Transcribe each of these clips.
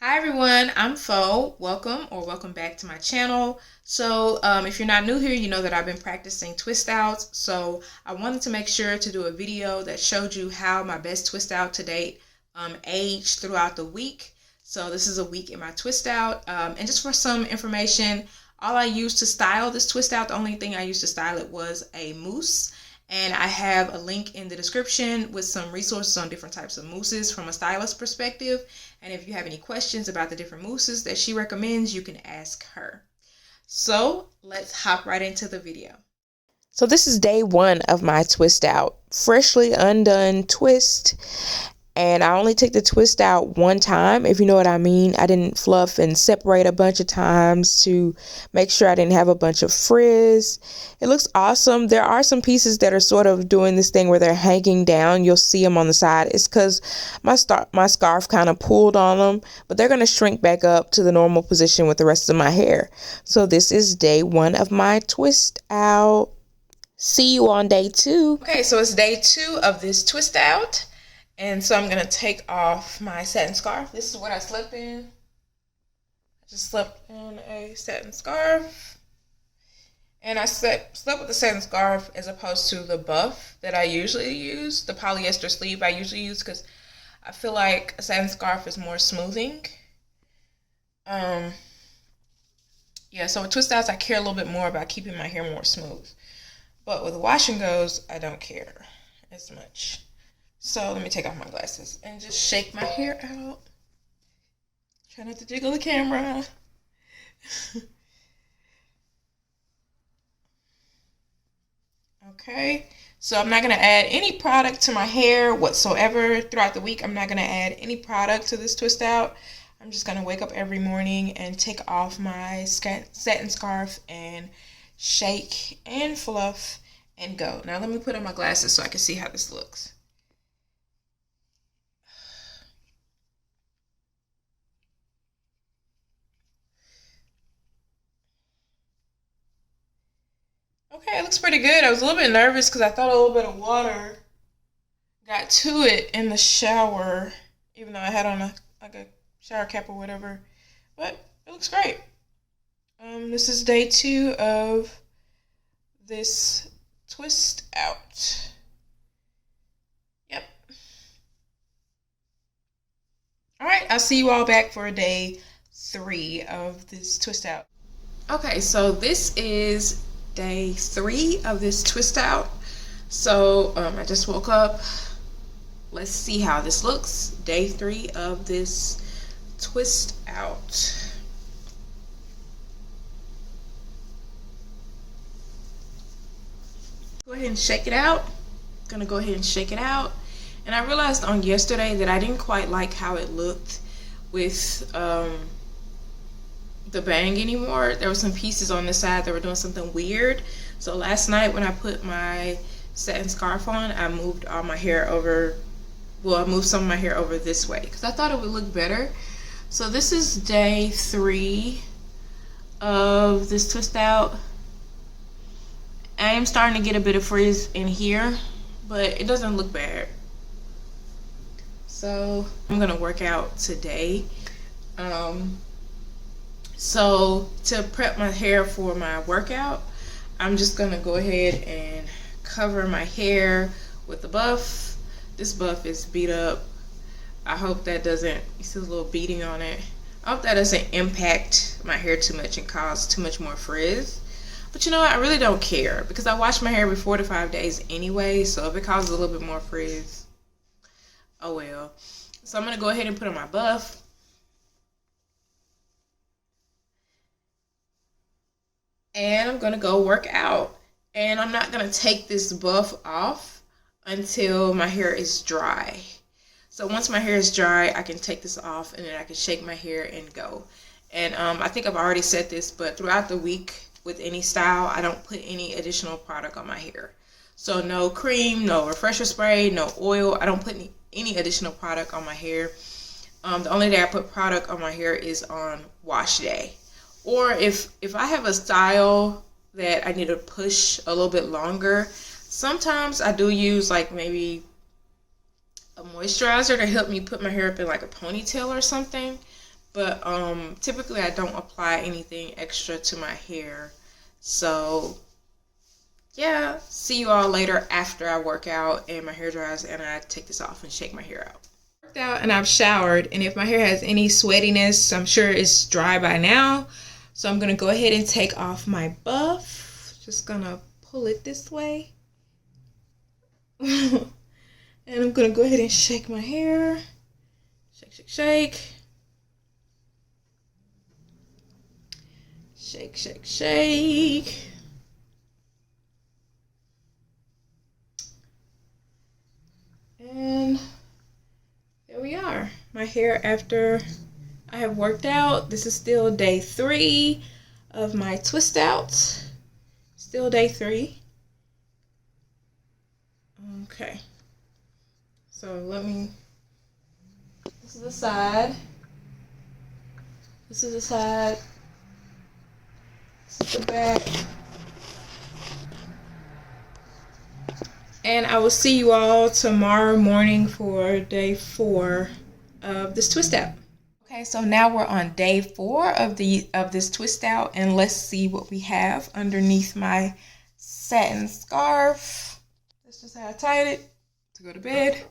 Hi everyone, I'm Fo. Welcome back to my channel. So if you're not new here, you know that I've been practicing twist outs. So I wanted to make sure to do a video that showed you how my best twist out to date aged throughout the week. So this is a week in my twist out. And just for some information, all I used to style this twist out, the only thing I used to style it was a mousse. And I have a link in the description with some resources on different types of mousses from a stylist perspective. And if you have any questions about the different mousses that she recommends, you can ask her. So let's hop right into the video. So this is day one of my twist out. Freshly undone twist. And I only took the twist out one time, if you know what I mean. I didn't fluff and separate a bunch of times to make sure I didn't have a bunch of frizz. It looks awesome. There are some pieces that are sort of doing this thing where they're hanging down. You'll see them on the side. It's because my scarf kind of pulled on them, but they're going to shrink back up to the normal position with the rest of my hair. So this is day one of my twist out. See you on day two. Okay, so it's day two of this twist out. And so I'm going to take off my satin scarf. This is what I slept in. I just slept in a satin scarf. And I slept with the satin scarf as opposed to the buff that I usually use. The polyester sleeve I usually use because I feel like a satin scarf is more smoothing. Yeah, so with twist outs I care a little bit more about keeping my hair more smooth. But with wash and goes, I don't care as much. So let me take off my glasses and just shake my hair out. Try not to jiggle the camera. Okay, so I'm not going to add any product to my hair whatsoever throughout the week. I'm not going to add any product to this twist out. I'm just going to wake up every morning and take off my satin scarf and shake and fluff and go. Now let me put on my glasses so I can see how this looks. Okay, it looks pretty good. I was a little bit nervous because I thought a little bit of water got to it in the shower, even though I had on a shower cap or whatever. But it looks great. This is day two of this twist out. Yep. All right, I'll see you all back for day three of this twist out. Okay, so this is day three of this twist out. So I just woke up. Let's see how this looks. Day three of this twist out. Go ahead and shake it out. Gonna go ahead and shake it out. And I realized on yesterday that I didn't quite like how it looked with the bang anymore. There were some pieces on the side that were doing something weird. So last night when I put my satin scarf on, I moved all my hair over. Well, I moved some of my hair over this way because I thought it would look better. So this is day three of this twist out. I am starting to get a bit of frizz in here, but it doesn't look bad. So I'm gonna work out today. So to prep my hair for my workout, I'm just gonna go ahead and cover my hair with the buff. This buff is beat up. I hope that doesn't, you see a little beading on it. I hope that doesn't impact my hair too much and cause too much more frizz. But you know what, I really don't care because I wash my hair every 4 to 5 days anyway, so if it causes a little bit more frizz, oh well. So I'm gonna go ahead and put on my buff. And I'm gonna go work out. And I'm not gonna take this buff off until my hair is dry. So once my hair is dry, I can take this off and then I can shake my hair and go. And I think I've already said this, but throughout the week with any style, I don't put any additional product on my hair. So no cream, no refresher spray, no oil. I don't put any additional product on my hair. The only day I put product on my hair is on wash day. Or if I have a style that I need to push a little bit longer, sometimes I do use like maybe a moisturizer to help me put my hair up in like a ponytail or something. But typically I don't apply anything extra to my hair. So yeah, see you all later after I work out and my hair dries and I take this off and shake my hair out. Worked out and I've showered, and if my hair has any sweatiness, I'm sure it's dry by now. So I'm gonna go ahead and take off my buff. Just gonna pull it this way. And I'm gonna go ahead and shake my hair. Shake, shake, shake. Shake, shake, shake. And there we are. My hair after I have worked out. This is still day 3 of my twist out. Still day 3. Okay. So this is the side. This is the side. This is the back. And I will see you all tomorrow morning for day 4 of this twist out. Okay, so now we're on day 4 of this twist out, and let's see what we have underneath my satin scarf. That's just how I tied it to go to bed.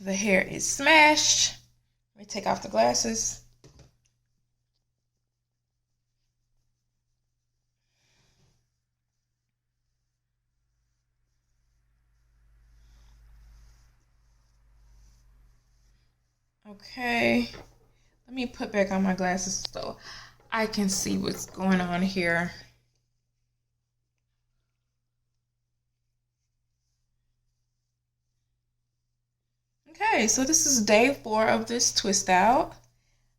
The hair is smashed. Let me take off the glasses. Okay, let me put back on my glasses so I can see what's going on here. Okay, so this is day 4 of this twist out.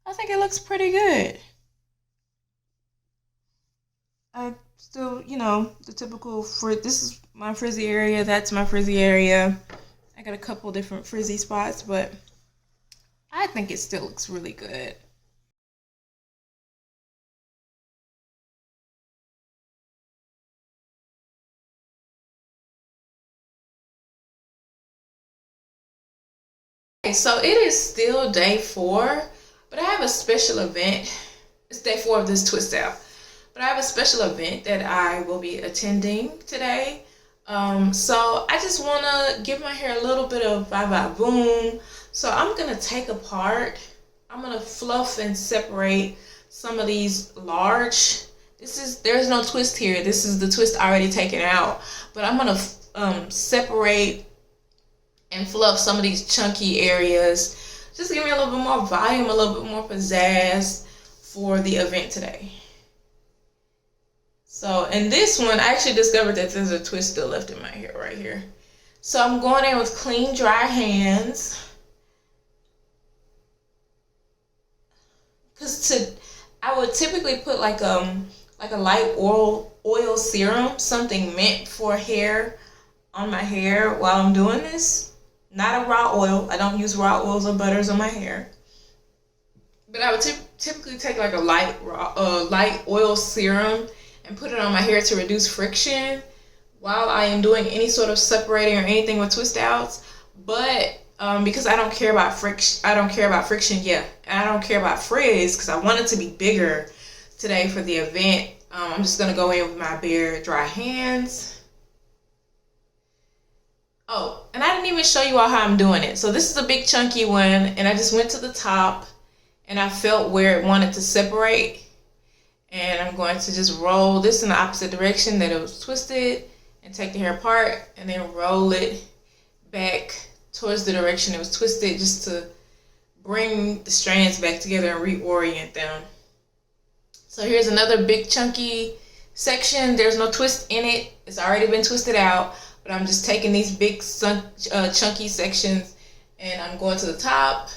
I think it looks pretty good. I still, the typical this is my frizzy area, that's my frizzy area. I got a couple different frizzy spots, but I think it still looks really good. Okay, so it is still day 4, but I have a special event. It's day 4 of this twist out, but I have a special event that I will be attending today. So I just want to give my hair a little bit of bye-bye boom. So I'm going to take apart, I'm going to fluff and separate some of these large. There's no twist here. This is the twist already taken out. But I'm going to separate and fluff some of these chunky areas. Just give me a little bit more volume, a little bit more pizzazz for the event today. So in this one, I actually discovered that there's a twist still left in my hair right here. So I'm going in with clean, dry hands. I would typically put like a light oil serum, something meant for hair, on my hair while I'm doing this. Not a raw oil. I don't use raw oils or butters on my hair. But I would typically take like a light oil serum and put it on my hair to reduce friction while I am doing any sort of separating or anything with twist outs. But because I don't care about friction, and I don't care about frizz because I want it to be bigger today for the event. I'm just gonna go in with my bare dry hands. Oh, and I didn't even show you all how I'm doing it. So this is a big chunky one, and I just went to the top and I felt where it wanted to separate. And I'm going to just roll this in the opposite direction that it was twisted and take the hair apart and then roll it back towards the direction it was twisted, just to bring the strands back together and reorient them. So here's another big chunky section. There's no twist in it. It's already been twisted out, but I'm just taking these big chunky sections and I'm going to the top.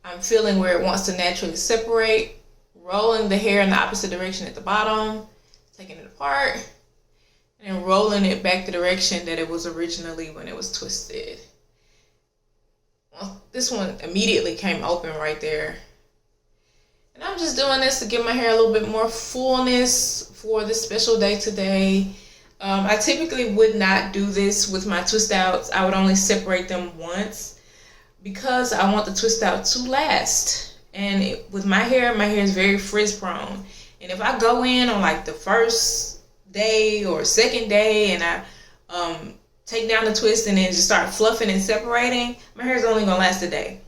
I'm feeling where it wants to naturally separate, rolling the hair in the opposite direction at the bottom, taking it apart, and then rolling it back the direction that it was originally when it was twisted. Well, this one immediately came open right there. And I'm just doing this to give my hair a little bit more fullness for this special day today. I typically would not do this with my twist outs. I would only separate them once. because I want the twist out to last. And with my hair is very frizz prone. And if I go in on like the first day or second day and I take down the twist and then just start fluffing and separating, my hair is only gonna last a day.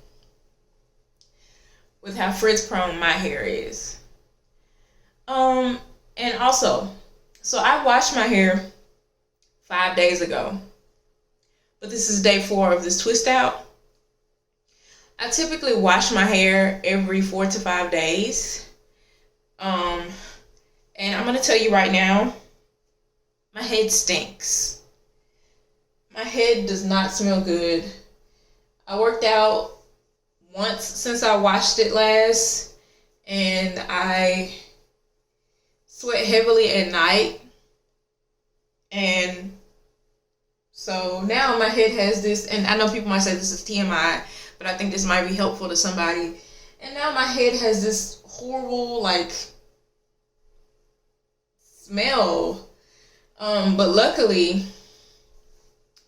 With how frizz prone my hair is. And also, so I washed my hair 5 days ago, but this is day 4 of this twist out. I typically wash my hair every 4 to 5 days. And I'm gonna tell you right now, my head stinks. My head does not smell good. I worked out once since I washed it last, and I sweat heavily at night. And so now my head has this, and I know people might say this is TMI, but I think this might be helpful to somebody. And now my head has this horrible, like, smell. But luckily,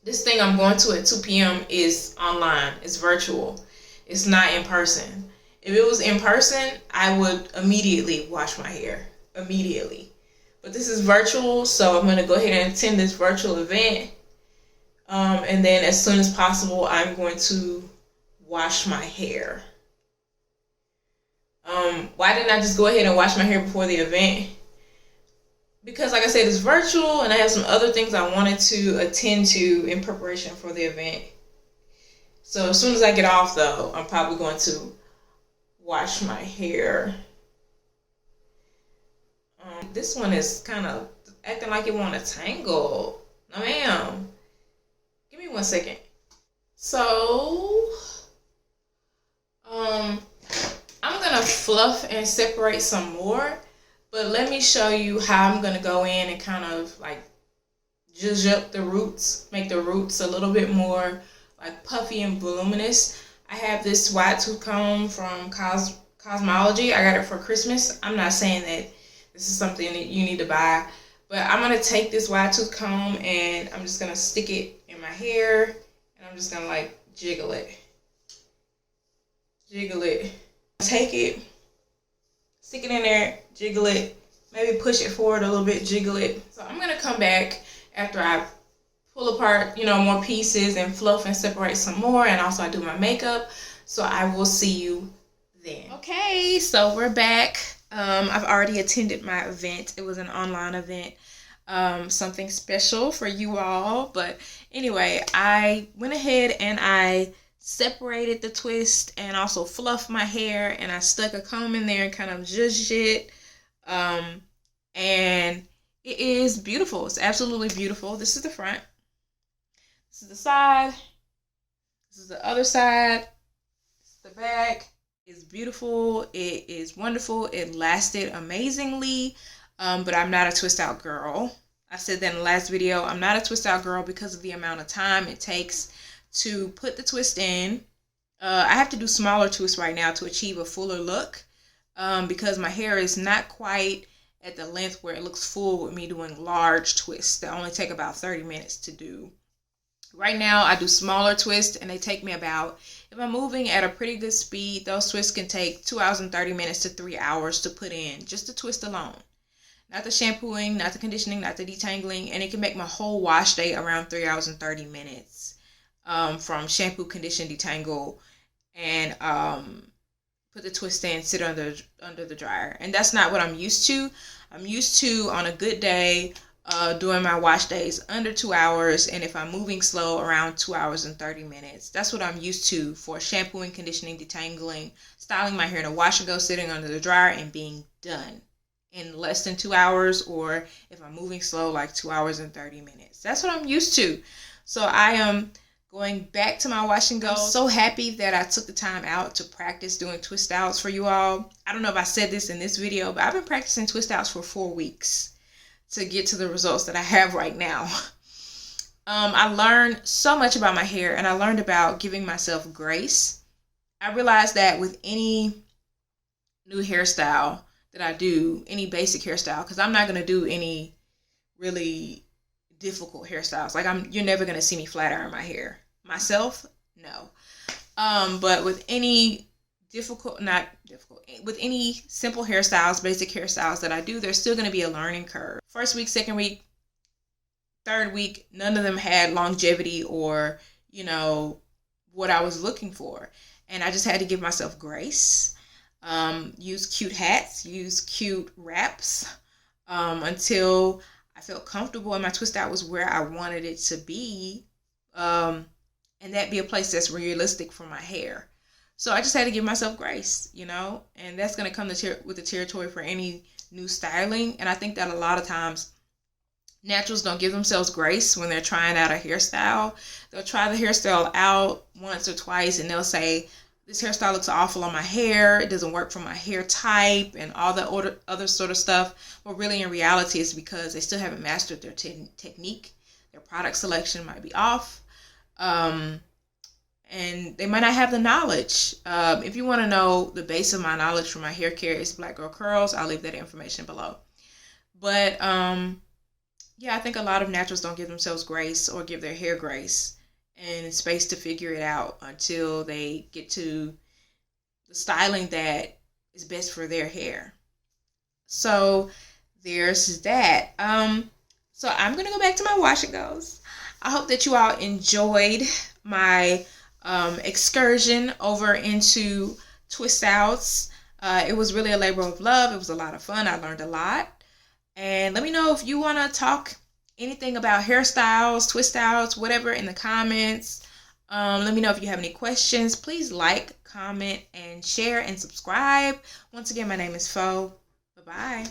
this thing I'm going to at 2 p.m. is online. It's virtual. It's not in person. If it was in person, I would immediately wash my hair. Immediately. But this is virtual, so I'm going to go ahead and attend this virtual event. And then as soon as possible, I'm going to wash my hair. Why didn't I just go ahead and wash my hair before the event? Because like I said, it's virtual and I have some other things I wanted to attend to in preparation for the event. So as soon as I get off though, I'm probably going to wash my hair. This one is kind of acting like it want to tangle. No ma'am. Give me 1 second. So, I'm going to fluff and separate some more. But let me show you how I'm going to go in and kind of like zhuzh up the roots, make the roots a little bit more like puffy and voluminous. I have this wide tooth comb from Cosmology. I got it for Christmas. I'm not saying that this is something that you need to buy, but I'm going to take this wide tooth comb and I'm just going to stick it in my hair and I'm just going to like jiggle it. Jiggle it. Take it. Stick it in there, jiggle it, maybe push it forward a little bit, jiggle it. So I'm going to come back after I pull apart, more pieces and fluff and separate some more, and also I do my makeup. So I will see you then. Okay, so we're back. I've already attended my event. It was an online event, something special for you all. But anyway, I went ahead and I separated the twist and also fluffed my hair, and I stuck a comb in there and kind of zhuzhed it. And it is beautiful. It's absolutely beautiful. This is the front. This is the side. This is the other side. This is the back. It's beautiful. It is wonderful. It lasted amazingly. But I'm not a twist out girl. I said that in the last video. I'm not a twist out girl because of the amount of time it takes to put the twist in. I have to do smaller twists right now to achieve a fuller look because my hair is not quite at the length where it looks full with me doing large twists that only take about 30 minutes to do. Right now I do smaller twists and they take me about, if I'm moving at a pretty good speed, those twists can take 2 hours and 30 minutes to 3 hours to put in, just the twist alone. Not the shampooing, not the conditioning, not the detangling, and it can make my whole wash day around 3 hours and 30 minutes. From shampoo, condition, detangle, and put the twist in, sit under the dryer. And that's not what I'm used to. I'm used to, on a good day, doing my wash days under 2 hours, and if I'm moving slow, around 2 hours and 30 minutes. That's what I'm used to for shampooing, conditioning, detangling, styling my hair in a wash and go, sitting under the dryer, and being done in less than 2 hours, or if I'm moving slow, like 2 hours and 30 minutes. That's what I'm used to. So I am going back to my wash and go. I'm so happy that I took the time out to practice doing twist outs for you all. I don't know if I said this in this video, but I've been practicing twist outs for 4 weeks to get to the results that I have right now. I learned so much about my hair, and I learned about giving myself grace. I realized that with any new hairstyle that I do, any basic hairstyle, because I'm not going to do any really difficult hairstyles. Like you're never going to see me flat iron my hair. Myself, no. But with any with any simple hairstyles, basic hairstyles that I do, there's still going to be a learning curve. First week, second week, third week, none of them had longevity or, what I was looking for. And I just had to give myself grace. Use cute hats, use cute wraps, until I felt comfortable and my twist out was where I wanted it to be. And that be a place that's realistic for my hair. So I just had to give myself grace, and that's going to come with the territory for any new styling. And I think that a lot of times naturals don't give themselves grace when they're trying out a hairstyle. They'll try the hairstyle out once or twice and they'll say, this hairstyle looks awful on my hair. It doesn't work for my hair type and all that other sort of stuff. But really in reality, it's because they still haven't mastered their technique. Their product selection might be off. And they might not have the knowledge. If you want to know the base of my knowledge for my hair care is Black Girl Curls, I'll leave that information below. But I think a lot of naturals don't give themselves grace or give their hair grace and space to figure it out until they get to the styling that is best for their hair. So there's that. So I'm going to go back to my wash and goes. I hope that you all enjoyed my excursion over into Twistouts. It was really a labor of love. It was a lot of fun. I learned a lot. And let me know if you want to talk anything about hairstyles, Twistouts, whatever in the comments. Let me know if you have any questions. Please like, comment, and share and subscribe. Once again, my name is Fo. Bye-bye.